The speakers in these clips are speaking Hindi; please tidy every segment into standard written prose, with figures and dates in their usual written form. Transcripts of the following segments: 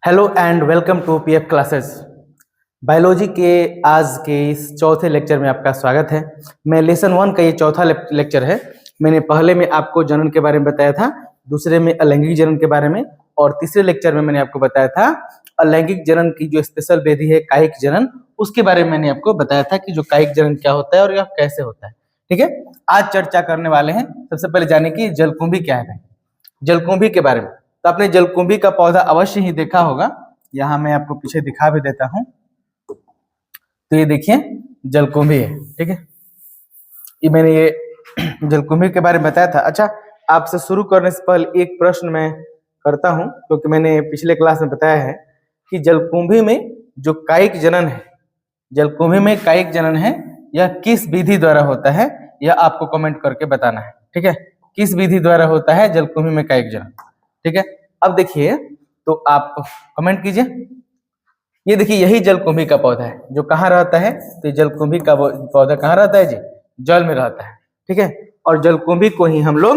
Hello and welcome to PF classes. Biology के आज के इस चौथे लेक्चर में आपका स्वागत है। मैं लेसन 1 का ये चौथा लेक्चर है। मैंने पहले में आपको जनन के बारे में बताया था, दूसरे में अलैंगिक जनन के बारे में, और तीसरे लेक्चर में मैंने आपको बताया था अलैंगिक जनन की जो स्पेशल विधि है कायिक जनन, उसके बारे में मैंने आपको बताया था कि जो कायिक जनन क्या होता है और यह कैसे होता है। ठीक है, आज चर्चा करने वाले हैं। सबसे पहले जाने की जलकुंभी क्या है। जलकुंभी के बारे में तो आपने जलकुंभी का पौधा अवश्य ही देखा होगा। यहाँ मैं आपको पीछे दिखा भी देता हूँ। तो ये देखिए जलकुंभी है। ठीक है, ये मैंने ये जलकुंभी के बारे में बताया था। अच्छा, आपसे शुरू करने से पहले एक प्रश्न मैं करता हूँ, क्योंकि मैंने पिछले क्लास में बताया है कि जलकुंभी में जो कायिक जनन है, जलकुंभी में कायिक जनन है, यह किस विधि द्वारा होता है, यह आपको कमेंट करके बताना है। ठीक है, किस विधि द्वारा होता है जलकुंभी में कायिक जनन। ठीक है, अब देखिए तो आप कमेंट कीजिए। ये देखिए यही जलकुंभी का पौधा है जो कहाँ रहता है। तो जलकुंभी का पौधा कहाँ रहता है जी? जल में रहता है। ठीक है, और जलकुंभी को ही हम लोग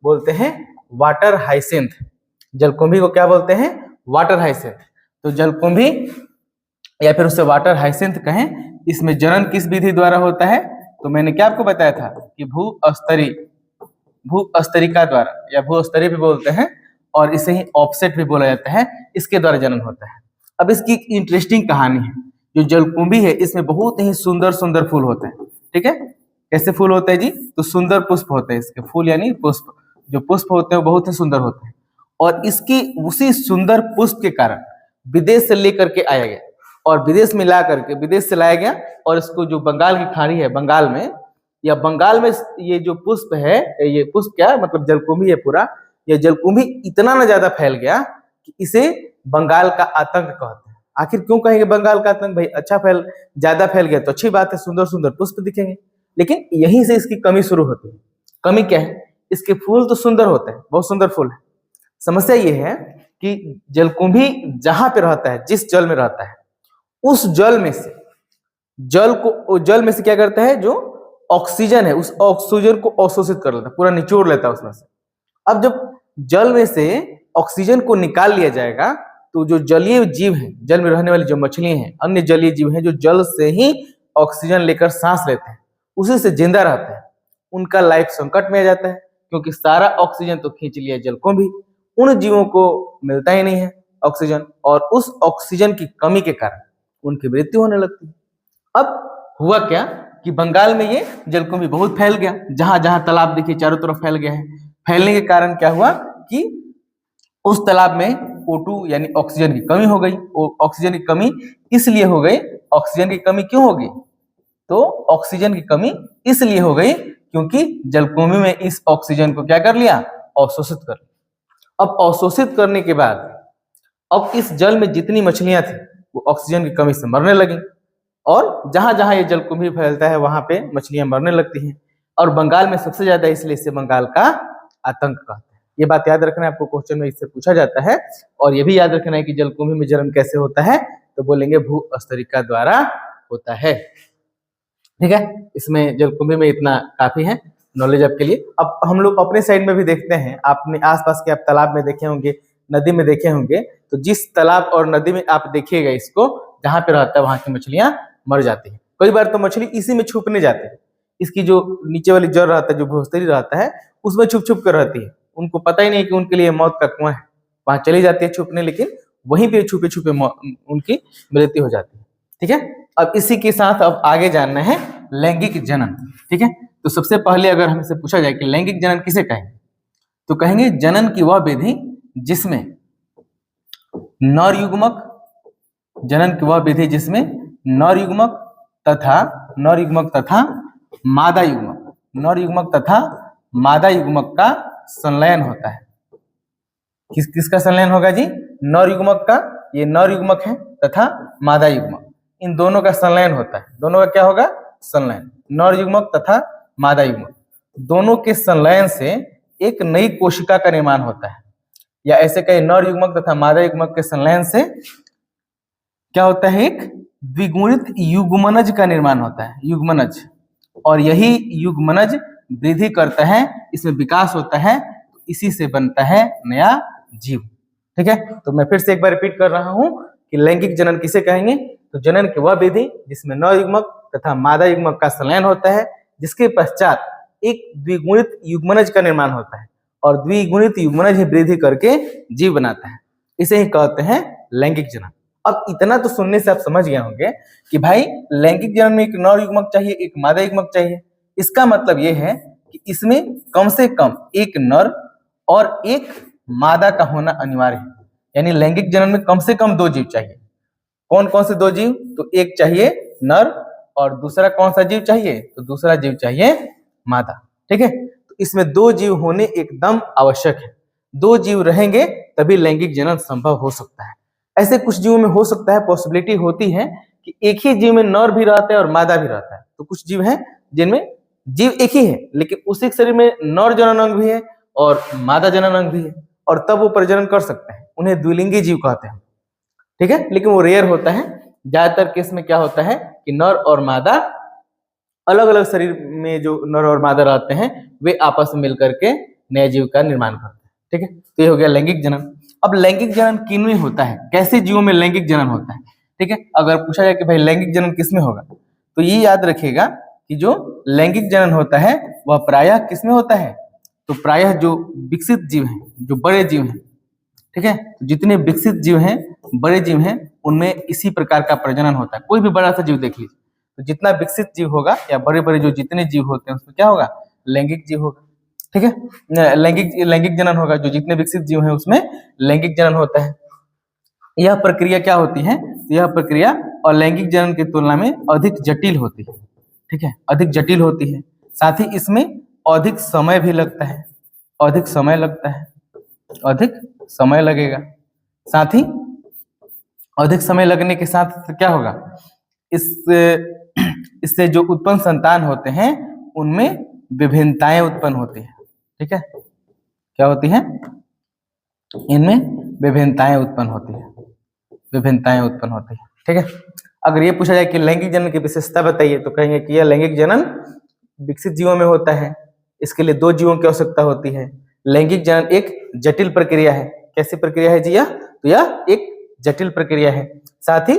बोलते हैं वाटर हाइसिंथ। जलकुंभी को क्या बोलते हैं? Water hyacinth. तो जलकुंभी या फिर उसे वाटर हाइसिंथ कहें, इसमें जनन किस विधि द्वारा होता है? तो मैंने क्या आपको बताया था कि भूअस्तरिका द्वारा, या भूअस्तरी भी बोलते हैं और इसे ही ऑफसेट भी बोला जाता है, इसके द्वारा जनन होता है। अब इसकी एक इंटरेस्टिंग कहानी है। जो जलकुंभी है इसमें बहुत ही सुंदर सुंदर फूल होते हैं। ठीक है, कैसे फूल होते हैं जी? तो सुंदर पुष्प होते हैं इसके, फूल यानी पुष्प। जो पुष्प होते हैं वो बहुत ही सुंदर होते हैं, और इसकी उसी सुंदर पुष्प के कारण विदेश से लेकर के आया गया, और विदेश में ला करके विदेश से लाया गया, और इसको जो बंगाल की खाड़ी है, बंगाल में, या बंगाल में ये जो पुष्प है, ये पुष्प क्या मतलब जलकुंभी है पूरा, ये जलकुंभी इतना ना ज्यादा फैल गया कि इसे बंगाल का आतंक कहते हैं। आखिर क्यों कहेंगे बंगाल का आतंक? भाई अच्छा ज्यादा फैल गया तो अच्छी बात है, सुंदर सुंदर पुष्प दिखेंगे, लेकिन यहीं से इसकी कमी शुरू होती है। कमी क्या है? इसके फूल तो सुंदर होते हैं, बहुत सुंदर फूल है। समस्या ये है कि जलकुंभी जहां पे रहता है, जिस जल में रहता है, उस जल में से क्या करता है? जो ऑक्सीजन है उस ऑक्सीजन को अवशोषित कर लेता है, पूरा निचोड़ लेता है उसमें से। अब जब जल में से ऑक्सीजन को निकाल लिया जाएगा तो जो जलीय जीव हैं, जल में रहने वाली जो मछलियां हैं, अन्य जलीय जीव हैं जो जल से ही ऑक्सीजन लेकर सांस लेते हैं, उसी से जिंदा रहते हैं, उनका लाइफ संकट में आ जाता है, क्योंकि सारा ऑक्सीजन तो खींच लिया जलकुंभी, उन जीवों को मिलता ही नहीं है ऑक्सीजन, और उस ऑक्सीजन की कमी के कारण उनकी मृत्यु होने लगती है। अब हुआ क्या कि बंगाल में ये जलकुंभी बहुत फैल गया, जहां जहां तालाब देखिए चारों तरफ फैल गया है। फैलने के कारण क्या हुआ कि उस तालाब में O2 यानी ऑक्सीजन की कमी हो गई। ऑक्सीजन की कमी इसलिए हो गई, ऑक्सीजन की कमी क्यों होगी? तो ऑक्सीजन की कमी इसलिए हो गई क्योंकि जलकुंभी में इस ऑक्सीजन को क्या कर लिया? अवशोषित कर लिया। अब अवशोषित करने के बाद अब इस जल में जितनी मछलियां थी वो ऑक्सीजन की कमी से मरने लगी, और जहां जहां ये जलकुंभी फैलता है वहां पे मछलियां मरने लगती हैं, और बंगाल में सबसे ज्यादा, इसलिए इसे बंगाल का आतंक कहते हैं। ये बात याद रखना है, आपको क्वेश्चन में इससे पूछा जाता है। और ये भी याद रखना है कि जलकुंभी में जनन कैसे होता है, तो बोलेंगे भूअस्तरिका द्वारा होता है। ठीक है, इसमें जलकुंभी में इतना काफी है नॉलेज आपके लिए। अब हम लोग अपने साइड में भी देखते हैं, आपने आसपास के आप तालाब में देखे होंगे, नदी में देखे होंगे, तो जिस तालाब और नदी में आप देखिएगा इसको, जहां पे रहता है वहां की मछलियां मर जाती है। कई बार तो मछली इसी में छुपने जाती है, इसकी जो नीचे वाली जड़ रहता है, जो भूअस्तरी रहता है, उसमें छुप छुप कर रहती है। उनको पता ही नहीं कि उनके लिए मौत का कुआं है, वहां चली जाती है छुपने, लेकिन वहीं पे छुपे छुपे उनकी मृत्यु हो जाती है। ठीक है, अब इसी के साथ अब आगे जानना है लैंगिक जनन। ठीक है, तो सबसे पहले अगर हमसे पूछा जाए कि लैंगिक जनन किसे कहेंगे, तो कहेंगे जनन की वह विधि जिसमें नर युग्मक, जनन की वह विधि जिसमें नर युग्मक तथा मादा युग्मक, नर युग्मक तथा मादा युग्मक का संलयन होता है। किसका संलयन होगा जी? नर युग्मक का, ये नर युग्मक है, तथा मादा युग्मक, इन दोनों का संलयन होता है। दोनों का क्या होगा? संलयन। नर युग्मक तथा मादा युग्मक दोनों के संलयन से एक नई कोशिका का निर्माण होता है, या ऐसे कहे नर युग्मक तथा मादा युग्मक के संलयन से क्या होता है? एक द्विगुणित युग्मनज का निर्माण होता है, युग्मनज, और यही युग्मनज वृद्धि करता है, इसमें विकास होता है, इसी से बनता है नया जीव। ठीक है, तो मैं फिर से एक बार रिपीट कर रहा हूं कि लैंगिक जनन किसे कहेंगे? तो जनन की वह विधि जिसमें नवयुग्मक तथा मादा युग्मक का संलयन होता है, जिसके पश्चात एक द्विगुणित युग्मनज का निर्माण होता है और द्विगुणित युग्मनज ही वृद्धि करके जीव बनाता है। इसे ही कहते हैं लैंगिक जनन। अब इतना तो सुनने से आप समझ गए होंगे कि भाई लैंगिक जनन में एक नर युग्मक चाहिए, एक मादा युग्मक चाहिए। इसका मतलब यह है कि इसमें कम से कम एक नर और एक मादा का होना अनिवार्य है। यानी लैंगिक जनन में कम से कम 2 जीव चाहिए। कौन कौन से 2 जीव? तो एक चाहिए नर और दूसरा कौन सा जीव चाहिए? तो दूसरा जीव चाहिए मादा। ठीक है, तो इसमें 2 जीव होने एकदम आवश्यक है। 2 जीव रहेंगे तभी लैंगिक जनन संभव हो सकता है। ऐसे कुछ जीवों में हो सकता है, पॉसिबिलिटी होती है कि एक ही जीव में नर भी रहता है और मादा भी रहता है। तो कुछ जीव हैं जिनमें जीव एक ही है लेकिन उसी शरीर में नर जनन अंग भी है और मादा जनन अंग भी है और तब वो प्रजनन कर सकते हैं। उन्हें द्विलिंगी जीव कहते हैं। ठीक है, लेकिन वो रेयर होता है। ज्यादातर केस में क्या होता है कि नर और मादा अलग अलग शरीर में जो नर और मादा रहते हैं वे आपस में मिलकर के नए जीव का निर्माण करते हैं। ठीक है, तो ये हो गया लैंगिक जनन। अब लैंगिक जनन किनमें होता है? कैसे जीवों में लैंगिक जनन होता है? ठीक है, अगर पूछा जाए कि भाई लैंगिक जनन किसमें होगा, तो ये याद रखिएगा कि जो लैंगिक जनन होता है वह प्रायः किसमें होता है? तो प्रायः जो विकसित जीव हैं, जो बड़े जीव हैं, ठीक है, तो जितने विकसित जीव हैं, बड़े जीव हैं, उनमें इसी प्रकार का प्रजनन होता है। कोई भी बड़ा सा जीव देख लीजिए, तो जितना विकसित जीव होगा या बड़े बड़े जो जितने जीव होते हैं उसमें क्या होगा? लैंगिक जीव होगा। ठीक है, लैंगिक जनन होगा। जो जितने विकसित जीव हैं उसमें लैंगिक जनन होता है। यह प्रक्रिया क्या होती है? यह प्रक्रिया अलैंगिक जनन की तुलना में अधिक जटिल होती है। ठीक है, अधिक जटिल होती है। साथ ही इसमें अधिक समय भी लगता है। अधिक समय लगता है, अधिक समय लगेगा। साथ ही अधिक समय लगने के साथ क्या होगा? इससे जो उत्पन्न संतान होते हैं उनमें विभिन्नताएं उत्पन्न होती है। ठीक है, क्या होती है? इनमें विभिन्नताएं उत्पन्न होती है। विभिन्नताएं उत्पन्न होती है। ठीक है, अगर ये पूछा जाए कि लैंगिक जनन की विशेषता बताइए तो कहेंगे कि यह लैंगिक जनन विकसित जीवों में होता है। इसके लिए 2 जीवों की आवश्यकता होती है। लैंगिक जनन एक जटिल प्रक्रिया है। कैसी प्रक्रिया है जी? यह तो यह एक जटिल प्रक्रिया है। साथ ही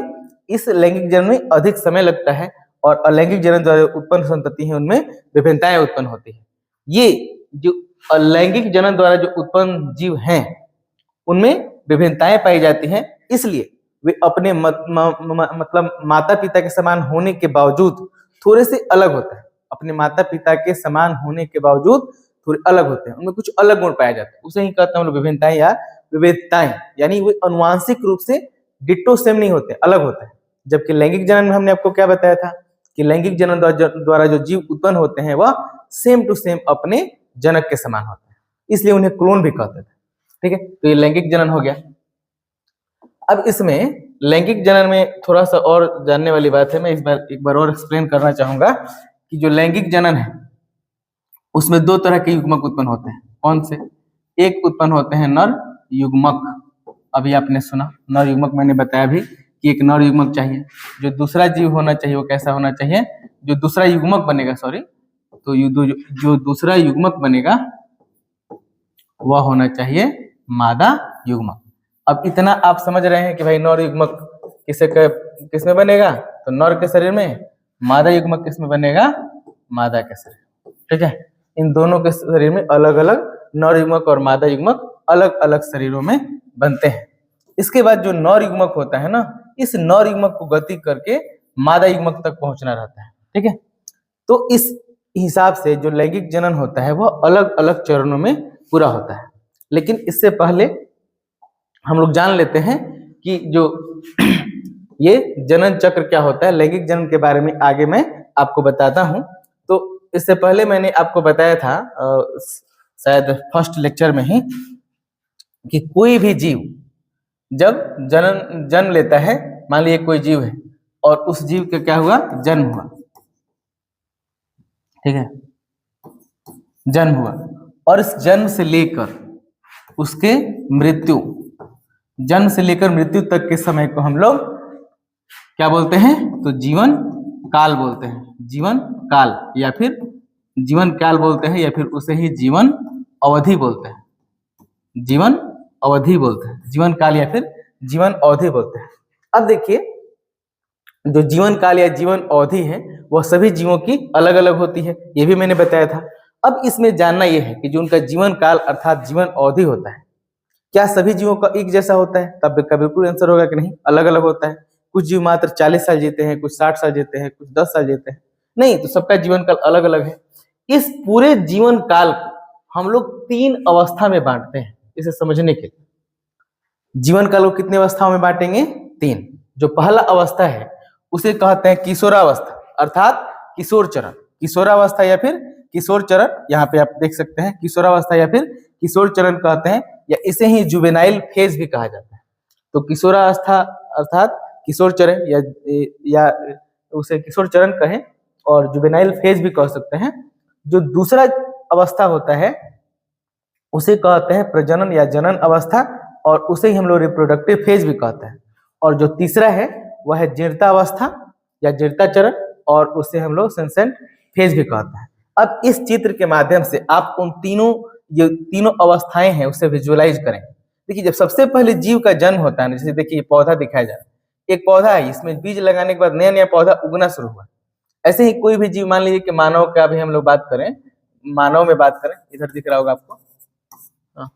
इस लैंगिक जनन में अधिक समय लगता है और अलैंगिक जनन द्वारा उत्पन्न संतति है उनमें विभिन्नताएं उत्पन्न होती है। ये जो अलैंगिक जनन द्वारा जो उत्पन्न जीव हैं उनमें विभिन्नताएं पाई जाती हैं, इसलिए वे अपने मतलब माता पिता के समान होने के बावजूद थोड़े से अलग होते हैं। अपने माता पिता के समान होने के बावजूद थोड़े अलग होते हैं, उनमें कुछ अलग गुण पाए जाते हैं। उसे ही कहते हैं हम लोग विभिन्नताएं या विविधताएं। यानी वे अनुवांशिक रूप से डिट्टो सेम नहीं होते, अलग होते हैं। जबकि लैंगिक जनन में हमने आपको क्या बताया था कि लैंगिक जनन द्वारा जो जीव उत्पन्न होते हैं वह सेम टू सेम अपने जनक के समान होते हैं, इसलिए उन्हें क्लोन भी कहते थे। ठीक है, तो ये लैंगिक जनन हो गया। अब इसमें लैंगिक जनन में थोड़ा सा और जानने वाली बात है। मैं एक बार और एक्सप्लेन करना चाहूंगा कि जो लैंगिक जनन है उसमें 2 तरह के युग्मक उत्पन्न होते हैं। कौन से? एक उत्पन्न होते हैं नर युग्मक। अभी आपने सुना नर युग्मक, मैंने बताया भी कि एक नर युग्मक चाहिए। जो दूसरा जीव होना चाहिए वो कैसा होना चाहिए? जो दूसरा युग्मक बनेगा, तो जो दूसरा युग्मक बनेगा वह होना चाहिए मादा युग्मक। अब इतना आप समझ रहे हैं कि भाई नर युग्मक किसमें बनेगा? तो नर के शरीर में। मादा युग्मक किसमें बनेगा? मादा के शरीर। ठीक है, इन दोनों के शरीर में अलग अलग नर युग्मक और मादा युग्मक अलग अलग शरीरों में बनते हैं। इसके बाद जो नर युग्मक होता है ना, इस नर युग्मक को गति करके मादा युग्मक तक पहुंचना रहता है। ठीक है, तो इस हिसाब से जो लैंगिक जनन होता है वह अलग अलग चरणों में पूरा होता है। लेकिन इससे पहले हम लोग जान लेते हैं कि जो ये जनन चक्र क्या होता है। लैंगिक जनन के बारे में आगे मैं आपको बताता हूं। तो इससे पहले मैंने आपको बताया था शायद फर्स्ट लेक्चर में ही कि कोई भी जीव जब जन्म लेता है, मान लीजिए कोई जीव है और उस जीव का क्या हुआ? जन्म हुआ। ठीक है, जन्म हुआ और इस जन्म से लेकर उसके मृत्यु, जन्म से लेकर मृत्यु तक के समय को हम लोग क्या बोलते हैं? तो जीवन काल बोलते हैं। जीवन काल या फिर जीवन काल बोलते हैं या फिर उसे ही जीवन अवधि बोलते हैं। जीवन अवधि बोलते हैं, जीवन काल या फिर जीवन अवधि बोलते हैं। अब देखिए, जो जीवन काल या जीवन अवधि है वह सभी जीवों की अलग अलग होती है, ये भी मैंने बताया था। अब इसमें जानना यह है कि जो उनका जीवन काल अर्थात जीवन अवधि होता है, क्या सभी जीवों का एक जैसा होता है? तब का बिल्कुल आंसर होगा कि नहीं, अलग अलग होता है। कुछ जीव मात्र 40 साल जीते हैं, कुछ 60 साल जीते हैं, कुछ 10 साल जीते हैं, नहीं, तो सबका जीवन काल अलग अलग है। इस पूरे जीवन काल को हम लोग 3 अवस्था में बांटते हैं, इसे समझने के लिए। जीवन काल को कितने अवस्थाओं में बांटेंगे? 3। जो पहला अवस्था है उसे कहते हैं किशोरावस्था अर्थात किशोर चरण, किशोरावस्था या फिर किशोर चरण, यहाँ पे आप देख सकते हैं किशोरावस्था या फिर किशोर चरण कहते हैं, या इसे ही जुवेनाइल फेज भी कहा जाता है। तो किशोरावस्था अर्थात किशोर चरण या उसे किशोर चरण कहें और जुवेनाइल फेज भी कह सकते हैं। जो दूसरा अवस्था होता है उसे कहते हैं प्रजनन या जनन अवस्था, और उसे ही हम लोग रिप्रोडक्टिव फेज भी कहते हैं। और जो तीसरा है वह है जीर्ता अवस्था या जीर्ता चरण, और उसे हम लोग सेंसेंट फेज भी कहते हैं। अब इस चित्र के माध्यम से आप उन तीनों अवस्थाएं हैं उसे विजुअलाइज करें। देखिए, जब सबसे पहले जीव का जन्म होता है, जैसे देखिए पौधा दिखाया जा रहा है, एक पौधा है, इसमें बीज लगाने के बाद नया नया पौधा उगना शुरू हुआ। ऐसे ही कोई भी जीव, मान लीजिए कि मानव का भी हम लोग बात करें, मानव में बात करें, इधर दिख रहा होगा आपको,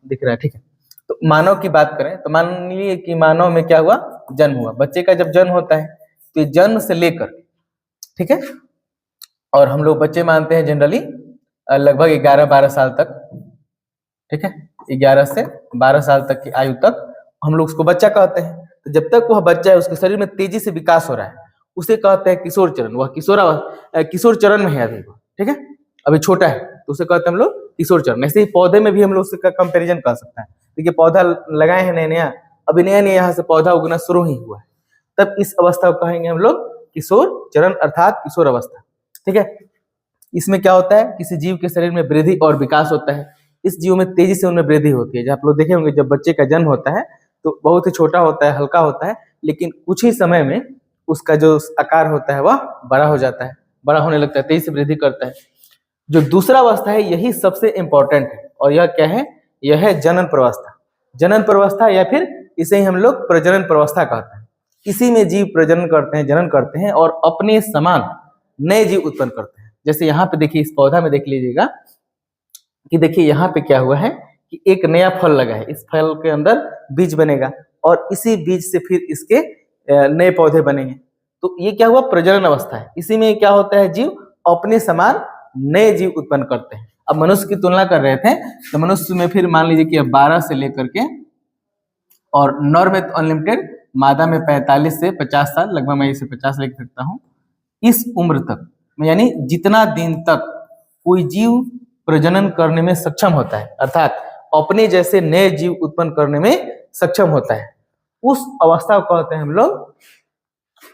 दिख रहा है, ठीक है। तो मानव की बात करें तो मान लीजिए कि मानव में क्या हुआ, जन्म हुआ। बच्चे का जब जन्म होता है तो जन्म से लेकर, ठीक है, और हम लोग बच्चे मानते हैं जनरली लगभग 11-12 साल तक, ठीक है, 11 से 12 साल तक की आयु तक हम लोग उसको बच्चा कहते हैं। तो जब तक वह बच्चा है उसके शरीर में तेजी से विकास हो रहा है, उसे कहते हैं किशोर चरण। वह किशोर चरण में है अभी, ठीक है, अभी छोटा है, तो उसे कहते हैं हम लोग किशोर चरण। ऐसे ही पौधे में भी हम लोग उसका कंपेरिजन कर सकते हैं। देखिए, पौधा लगाए हैं नया, अभी नया यहाँ से पौधा उगना शुरू ही हुआ है, तब इस अवस्था को कहेंगे हम लोग किशोर चरण अर्थात किशोर अवस्था, ठीक है। इसमें क्या होता है, किसी जीव के शरीर में वृद्धि और विकास होता है। इस जीव में तेजी से उनमें वृद्धि होती है। जब आप लोग देखे होंगे, जब बच्चे का जन्म होता है तो बहुत ही छोटा होता है, हल्का होता है, लेकिन कुछ ही समय में उसका जो आकार होता है वह बड़ा हो जाता है, बड़ा होने लगता है, तेजी से वृद्धि करता है। जो दूसरा अवस्था है यही सबसे इंपॉर्टेंट है, और यह क्या है, यह है जनन प्रवस्था। जनन प्रवस्था या फिर इसे ही हम लोग प्रजनन प्रवस्था कहते हैं। इसी में जीव प्रजनन करते हैं, जनन करते हैं और अपने समान नए जीव उत्पन्न करते हैं। जैसे यहाँ पे देखिए, इस पौधा में देख लीजिएगा कि देखिए यहाँ पे क्या हुआ है कि एक नया फल लगा है, इस फल के अंदर बीज बनेगा और इसी बीज से फिर इसके नए पौधे बनेंगे। तो ये क्या हुआ, प्रजनन अवस्था है। इसी में क्या होता है, जीव अपने समान नए जीव उत्पन्न करते हैं। अब मनुष्य की तुलना कर रहे थे, तो मनुष्य में फिर मान लीजिए कि 12 से लेकर के, और नर में तो अनलिमिटेड, मादा में 45 से 50 साल, लगभग मैं इसे 50 लिख सकता हूँ, इस उम्र तक, यानी जितना दिन तक कोई जीव प्रजनन करने में सक्षम होता है, अर्थात अपने जैसे नए जीव उत्पन्न करने में सक्षम होता है, उस अवस्था को कहते हैं हम लोग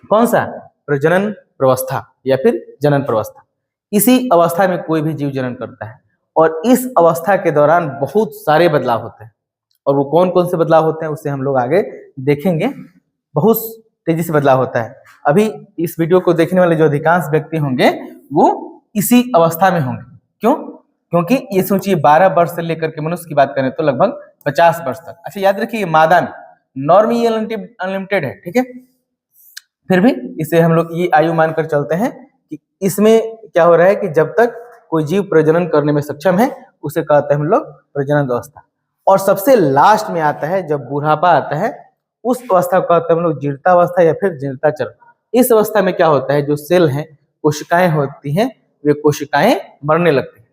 कौन सा, प्रजनन प्रवस्था या फिर जनन प्रवस्था। इसी अवस्था में कोई भी जीव जनन करता है, और इस अवस्था के दौरान बहुत सारे बदलाव होते हैं, और वो कौन कौन से बदलाव होते हैं उसे हम लोग आगे देखेंगे। बहुत तेजी से बदलाव होता है। अभी इस वीडियो को देखने वाले जो अधिकांश व्यक्ति होंगे वो इसी अवस्था में होंगे। क्यों? क्योंकि ये सोचिए 12 वर्ष से लेकर के मनुष्य की बात करें तो लगभग 50 वर्ष तक। अच्छा, याद रखिए मादा में, नॉर में ये अनलिमिटेड है, ठीक है, फिर भी इसे हम लोग ये आयु मानकर चलते हैं कि इसमें क्या हो रहा है कि जब तक कोई जीव प्रजनन करने में सक्षम है उसे कहते हैं हम लोग प्रजनन अवस्था। और सबसे लास्ट में आता है जब बुढ़ापा आता है, उस अवस्था को कहते हैं हम लोग जीर्ता अवस्था या फिर जीर्ता चरण। इस अवस्था में क्या होता है, जो सेल हैं, कोशिकाएं होती हैं, वे कोशिकाएं मरने लगती हैं।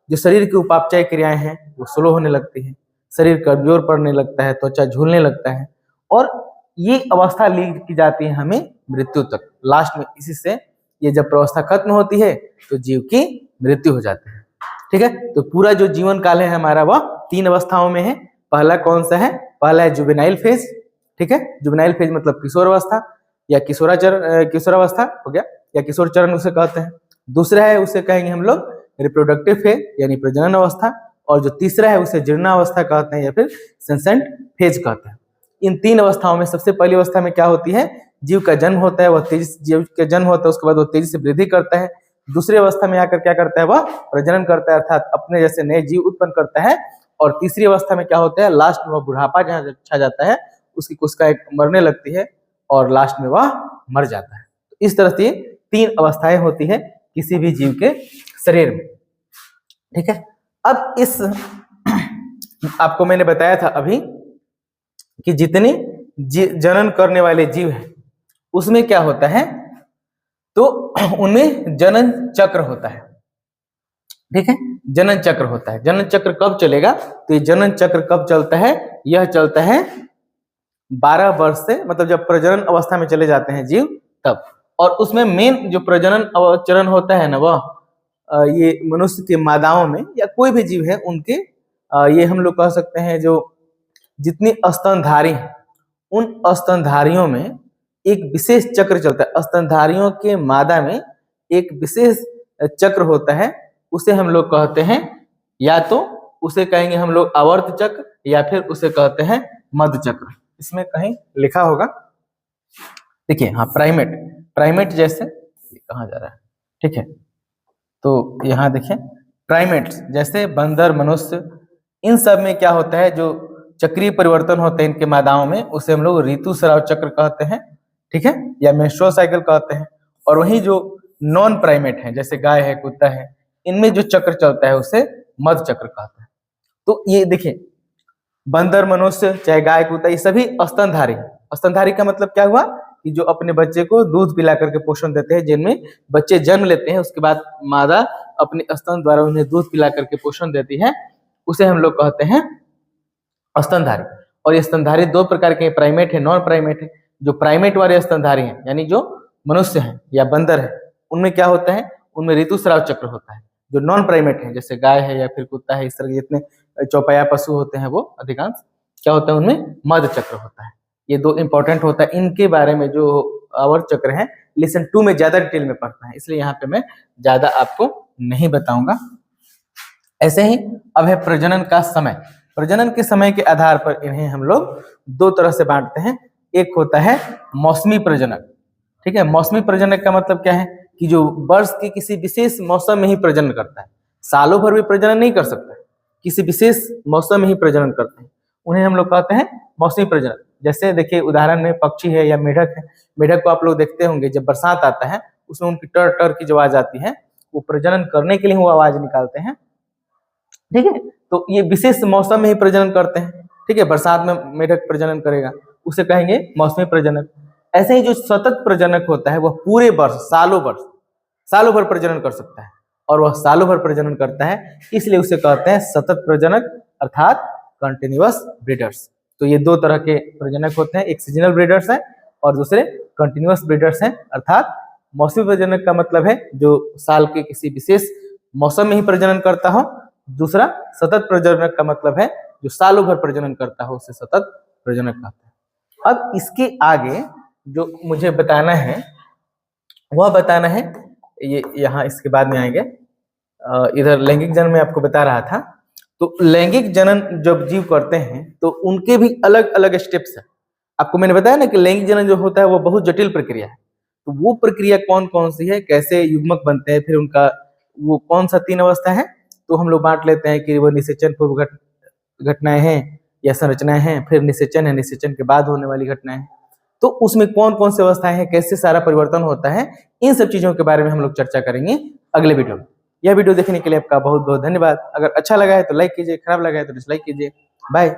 जो शरीर की उपापचय क्रियाएं हैं वो स्लो होने लगती हैं, शरीर कमजोर पड़ने लगता है, त्वचा झूलने लगता है, और ये अवस्था लीड की जाती है हमें मृत्यु तक। लास्ट में इसी से ये जब अवस्था खत्म होती है तो जीव की मृत्यु हो जाती है, ठीक है। तो पूरा जो जीवन काल है हमारा वह 3 अवस्थाओं में है। पहला कौन सा है, पहला है जुवेनाइल फेज, ठीक है, जुवेनाइल फेज मतलब किशोर अवस्था या किशोरावस्था हो गया, या किशोर चरण उसे कहते हैं। दूसरा है उसे कहेंगे हम लोग रिप्रोडक्टिव फेज यानी प्रजनन अवस्था, और जो तीसरा है उसे जीर्णावस्था कहते हैं या फिर सेंसेंट फेज कहते हैं। इन 3 अवस्थाओं में सबसे पहली अवस्था में क्या होती है, जीव का जन्म होता है, वह तेजी से जीव का जन्म होता है, उसके बाद वो तेजी से वृद्धि करता है। दूसरी अवस्था में आकर क्या करता है, वह प्रजनन करता है, अर्थात अपने जैसे नए जीव उत्पन्न करता है। और तीसरी अवस्था में क्या होता है, लास्ट में वह बुढ़ापा जहाँ छा जाता है, उसकी कोशिका मरने लगती है और लास्ट में वह मर जाता है। तो इस तरह से 3 अवस्थाएं होती है किसी भी जीव के शरीर में, ठीक है। अब इस आपको मैंने बताया था अभी कि जितने जनन करने वाले जीव हैं उसमें क्या होता है, तो उनमें जनन चक्र होता है, ठीक है। जनन चक्र होता है। जनन चक्र कब चलेगा, तो ये जनन चक्र कब चलता है, यह चलता है 12 वर्ष से, मतलब जब प्रजनन अवस्था में चले जाते हैं जीव तब। और उसमें मेन जो प्रजनन चरण होता है ना, वह ये मनुष्य के मादाओं में या कोई भी जीव है उनके ये हम लोग कह सकते हैं जो जितनी स्तनधारी हैं उन स्तनधारियों में एक विशेष चक्र चलता है। स्तनधारियों के मादा में एक विशेष चक्र होता है, उसे हम लोग कहते हैं, या तो उसे कहेंगे हम लोग आवर्त चक्र या फिर उसे कहते हैं मध्य चक्र। इसमें कहीं लिखा होगा, देखिए, हाँ, प्राइमेट जैसे कहाँ जा रहा है, ठीक है। तो यहाँ देखिए, प्राइमेट जैसे बंदर, मनुष्य, इन सब में क्या होता है, जो चक्रीय परिवर्तन होते हैं इनके मादाओं में, उसे हम लोग ऋतुस्राव चक्र कहते हैं, ठीक है, या मेंस्ट्रुअल साइकिल कहते हैं। और वहीं जो नॉन प्राइमेट है, जैसे गाय है, कुत्ता है, इनमें जो चक्र चलता है उसे मध्य चक्र कहते हैं। तो ये देखिए, बंदर, मनुष्य, चाहे गाय, कुत्ता, ये सभी स्तनधारी। स्तनधारी का मतलब क्या हुआ कि जो अपने बच्चे को दूध पिला करके पोषण देते हैं, जिनमें बच्चे जन्म लेते हैं, उसके बाद मादा अपने स्तन द्वारा उन्हें दूध पिला करके पोषण देती है, उसे हम लोग कहते हैं स्तनधारी। और ये स्तनधारी 2 प्रकार के, प्राइमेट है, नॉन प्राइमेट है। जो प्राइमेट वाले स्तनधारी हैं, यानी जो मनुष्य हैं या बंदर है, उनमें क्या होता है, उनमें ऋतुस्राव चक्र होता है। जो नॉन प्राइमेट है, जैसे गाय है या फिर कुत्ता है, इस तरह के जितने चौपाया पशु होते हैं, वो अधिकांश क्या होता है, उनमें मध्य चक्र होता है। ये 2 इंपॉर्टेंट होता है। इनके बारे में जो आवर्त चक्र है लेसन 2 में ज्यादा डिटेल में पढ़ता है, इसलिए यहाँ पे मैं ज्यादा आपको नहीं बताऊंगा। ऐसे ही अब है प्रजनन का समय। प्रजनन के समय के आधार पर इन्हें हम लोग 2 तरह से बांटते हैं। एक होता है मौसमी प्रजनक, ठीक है। मौसमी प्रजनक का मतलब क्या है कि जो वर्ष के किसी विशेष मौसम में ही प्रजनन करता है, सालों भर भी प्रजनन नहीं कर सकता, किसी विशेष मौसम में ही प्रजनन करते हैं, उन्हें हम लोग कहते हैं मौसमी प्रजनक। जैसे देखिए, उदाहरण में पक्षी है या मेढक है। मेढक को आप लोग देखते होंगे, जब बरसात आता है उसमें उनकी टर टर की जो आवाज आती है, वो प्रजनन करने के लिए वो आवाज निकालते हैं, ठीक है। तो ये विशेष मौसम में ही प्रजनन करते हैं, ठीक है। बरसात में मेढक प्रजनन करेगा, उसे कहेंगे मौसमी प्रजनक। ऐसे ही जो सतत प्रजनक होता है, वह पूरे वर्ष, सालों भर प्रजनन कर सकता है, और वह सालों भर प्रजनन करता है, इसलिए उसे कहते हैं सतत प्रजनक, अर्थात कंटिन्यूअस ब्रीडर्स। तो ये 2 तरह के प्रजनक होते हैं, एक सीजनल ब्रीडर्स है और दूसरे कंटिन्यूअस ब्रीडर्स हैं। अर्थात मौसमी प्रजनक का मतलब है जो साल के किसी विशेष मौसम में ही प्रजनन करता हो, दूसरा सतत प्रजनक का मतलब है जो सालों भर प्रजनन करता हो, उसे सतत प्रजनक कहते हैं। अब इसके आगे जो मुझे बताना है, वह बताना है, ये यहाँ इसके बाद में आएंगे। इधर लैंगिक जनन में आपको बता रहा था। तो लैंगिक जनन जब जीव करते हैं तो उनके भी अलग अलग स्टेप्स हैं। आपको मैंने बताया ना कि लैंगिक जनन जो होता है वो बहुत जटिल प्रक्रिया है। तो वो प्रक्रिया कौन कौन सी है, कैसे युग्मक बनते हैं, फिर उनका वो कौन सा 3 अवस्था है, तो हम लोग बांट लेते हैं कि वो निषेचन पूर्व घटनाएं हैं या संरचनाएं हैं, फिर निषेचन है, निषेचन के बाद होने वाली घटनाएं हैं। तो उसमें कौन कौन सी अवस्थाएं हैं, कैसे सारा परिवर्तन होता है, इन सब चीजों के बारे में हम लोग चर्चा करेंगे अगले वीडियो में। यह वीडियो देखने के लिए आपका बहुत बहुत धन्यवाद। अगर अच्छा लगा है तो लाइक कीजिए, खराब लगा है तो डिसलाइक कीजिए। बाय।